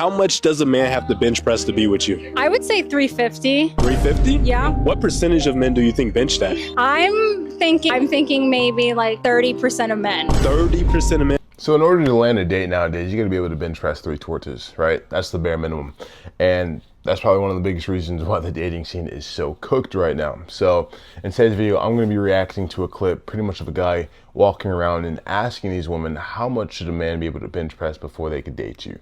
How much does a man have to bench press to be with you? I would say 350. 350? Yeah. What percentage of men do you think bench that? I'm thinking maybe like 30% of men. 30% of men. So in order to land a date nowadays, you got to be able to bench press 3 tortas, right? That's the bare minimum. And that's probably one of the biggest reasons why the dating scene is so cooked right now. So in today's video, I'm going to be reacting to a clip pretty much of a guy walking around and asking these women, how much should a man be able to bench press before they could date you?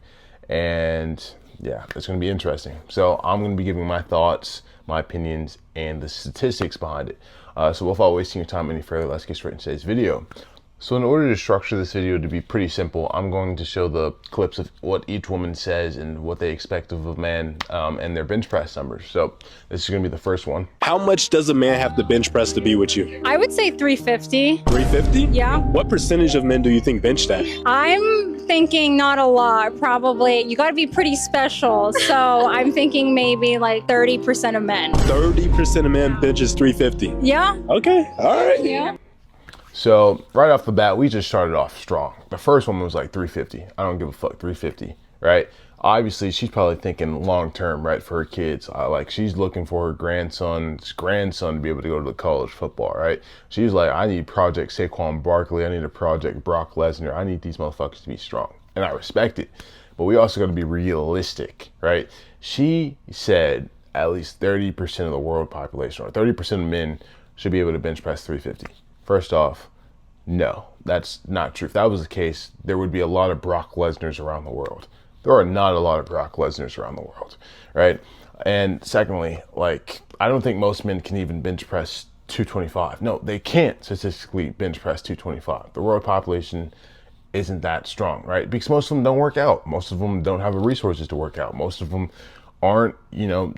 And yeah, it's going to be interesting. So I'm going to be giving my thoughts, my opinions, and the statistics behind it. So without wasting your time any further, let's get straight into today's video. So in order to structure this video to be pretty simple, I'm going to show the clips of what each woman says and what they expect of a man and their bench press numbers. So this is going to be the first one. How much does a man have to bench press to be with you? I would say 350. 350? Yeah. What percentage of men do you think bench that? I'm thinking not a lot. Probably you got to be pretty special. So I'm thinking maybe like 30% of men. 30% of men benches 350. Yeah. Okay. All right. Yeah. So right off the bat, we just started off strong. The first one was like 350. I don't give a fuck, 350, right? Obviously, she's probably thinking long term, right, for her kids. Like she's looking for her grandson's grandson to be able to go to the college football, right? She's like, I need Project Saquon Barkley. I need a Project Brock Lesnar. I need these motherfuckers to be strong, and I respect it. But we also got to be realistic, right? She said at least 30% of the world population, or 30% of men, should be able to bench press 350. First off, no, that's not true. If that was the case, there would be a lot of Brock Lesnars around the world. There are not a lot of Brock Lesnars around the world, right? And secondly, like, I don't think most men can even bench press 225. No, they can't statistically bench press 225. The world population isn't that strong, right? Because most of them don't work out. Most of them don't have the resources to work out. Most of them aren't,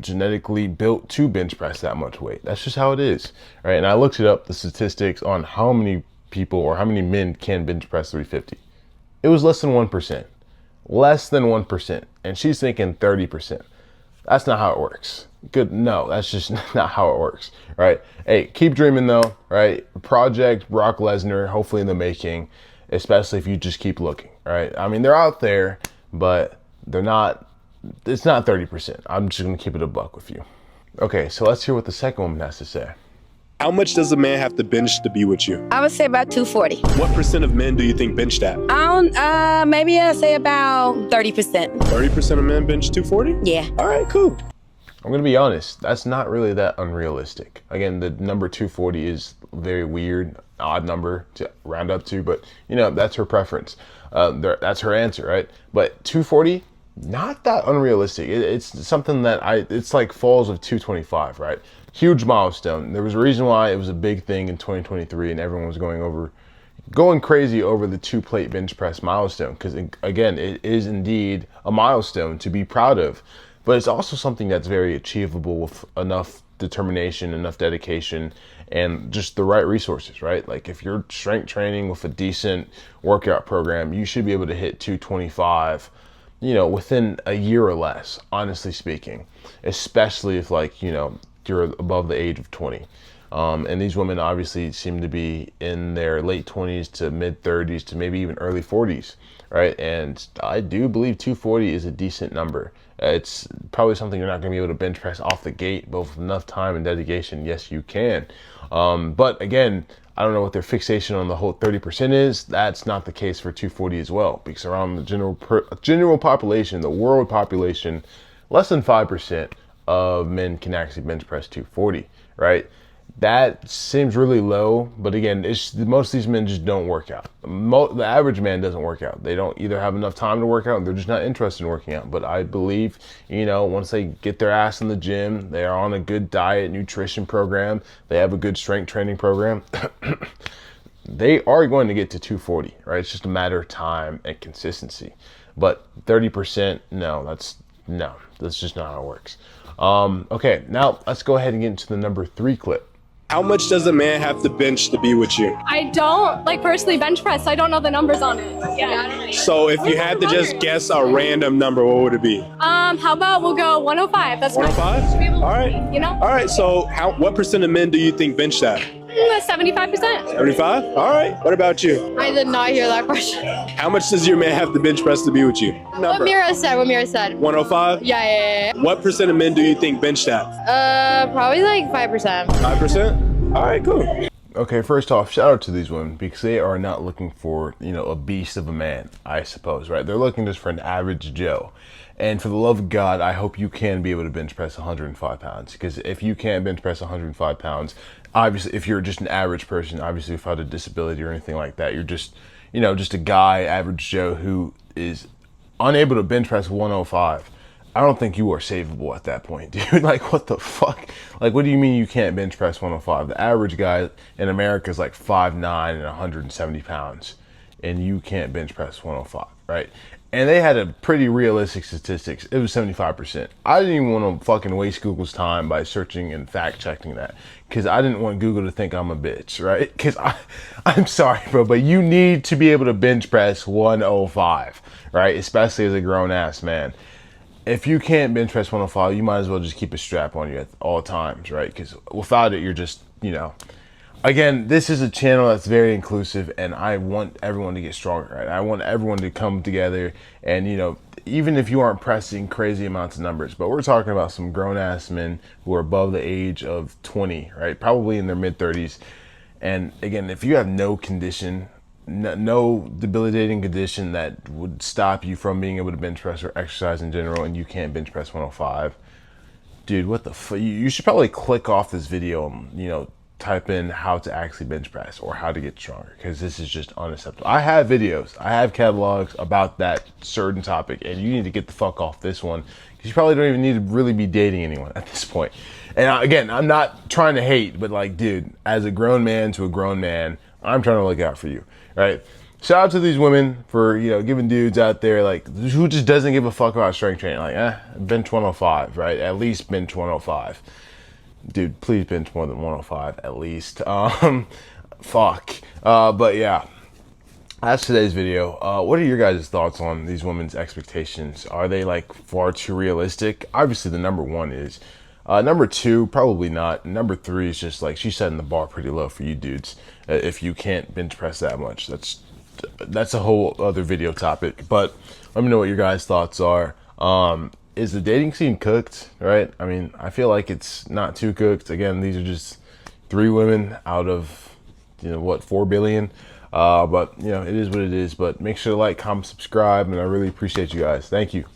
genetically built to bench press that much weight. That's just how it is, right? And I looked it up, the statistics on how many people or how many men can bench press 350. It was less than 1%. Less than 1%. And she's thinking 30%. That's not how it works. Good, no, that's just not how it works, right? Hey, keep dreaming though, right? Project Brock Lesnar, hopefully in the making, especially if you just keep looking, right? I mean, they're out there, but they're not. It's not 30%. I'm just going to keep it a buck with you. Okay, so let's hear what the second woman has to say. How much does a man have to bench to be with you? I would say about 240. What percent of men do you think bench that? Maybe I'd say about 30%. 30% of men bench 240? Yeah. All right, cool. I'm going to be honest. That's not really that unrealistic. Again, the number 240 is very weird, odd number to round up to, but that's her preference. That's her answer, right? But 240, not that unrealistic. It's something that it's like falls of 225, right? Huge milestone. There was a reason why it was a big thing in 2023 and everyone was going crazy over the 2-plate bench press milestone, because again, it is indeed a milestone to be proud of, but it's also something that's very achievable with enough determination, enough dedication, and just the right resources, right? Like if you're strength training with a decent workout program, you should be able to hit 225 within a year or less, honestly speaking, especially if you're above the age of 20. And these women obviously seem to be in their late 20s to mid 30s to maybe even early 40s, right? And I do believe 240 is a decent number. It's probably something you're not going to be able to bench press off the gate, but with enough time and dedication, yes, you can. But again, I don't know what their fixation on the whole 30% is. That's not the case for 240 as well, because around the general population, the world population, less than 5% of men can actually bench press 240, right? That seems really low, but again, most of these men just don't work out. The average man doesn't work out. They don't either have enough time to work out, or they're just not interested in working out. But I believe, once they get their ass in the gym, they are on a good diet, nutrition program, they have a good strength training program, they are going to get to 240, right? It's just a matter of time and consistency. But 30%, that's just not how it works. Okay, now let's go ahead and get into the number 3 clip. How much does a man have to bench to be with you? I don't personally bench press. I don't know the numbers on it. Yeah. So if you had to just guess a random number, what would it be? How about we'll go 105? That's 105? All right. You know? All right. So what percent of men do you think bench that? 75%. 75? All right. What about you? I did not hear that question. How much does your man have to bench press to be with you? What Mira said, 105? Yeah. What percent of men do you think bench that? Probably like 5%. 5%? All right, cool. Okay, first off, shout out to these women because they are not looking for, a beast of a man, I suppose, right? They're looking just for an average Joe. And for the love of God, I hope you can be able to bench press 105 pounds, because if you can't bench press 105 pounds, obviously, if you're just an average person, obviously without a disability or anything like that, you're just, just a guy, average Joe, who is unable to bench press 105. I don't think you are savable at that point, dude. Like, what the fuck? Like, what do you mean you can't bench press 105? The average guy in America is like 5'9" and 170 pounds, and you can't bench press 105, right? And they had a pretty realistic statistics. It was 75%. I didn't even want to fucking waste Google's time by searching and fact checking that, because I didn't want Google to think I'm a bitch, right? Because I'm sorry, bro, but you need to be able to bench press 105, right? Especially as a grown ass man. If you can't bench press 105, you might as well just keep a strap on you at all times, right? Because without it, you're just, Again, this is a channel that's very inclusive, and I want everyone to get stronger, right? I want everyone to come together, and, even if you aren't pressing crazy amounts of numbers, but we're talking about some grown-ass men who are above the age of 20, right? Probably in their mid-30s. And again, if you have no condition, no debilitating condition that would stop you from being able to bench press or exercise in general, and you can't bench press 105, dude, what the fuck? You should probably click off this video and, type in how to actually bench press or how to get stronger, because this is just unacceptable. I have videos, I have catalogs about that certain topic, and you need to get the fuck off this one, because you probably don't even need to really be dating anyone at this point. And again, I'm not trying to hate, but like, dude, as a grown man to a grown man, I'm trying to look out for you, right? Shout out to these women for, giving dudes out there, like, who just doesn't give a fuck about strength training. Like, bench 105, right? At least bench 105. Dude, please bench more than 105 at least. Fuck. But yeah, that's today's video. What are your guys' thoughts on these women's expectations? Are they like far too realistic? Obviously the number one is. Number two, probably not. Number three is just like, she's setting the bar pretty low for you dudes. If you can't bench press that much, that's a whole other video topic. But let me know what your guys' thoughts are. Is the dating scene cooked, right? I mean, I feel like it's not too cooked. Again, these are just 3 women out of, 4 billion. But, it is what it is. But make sure to like, comment, subscribe, and I really appreciate you guys. Thank you.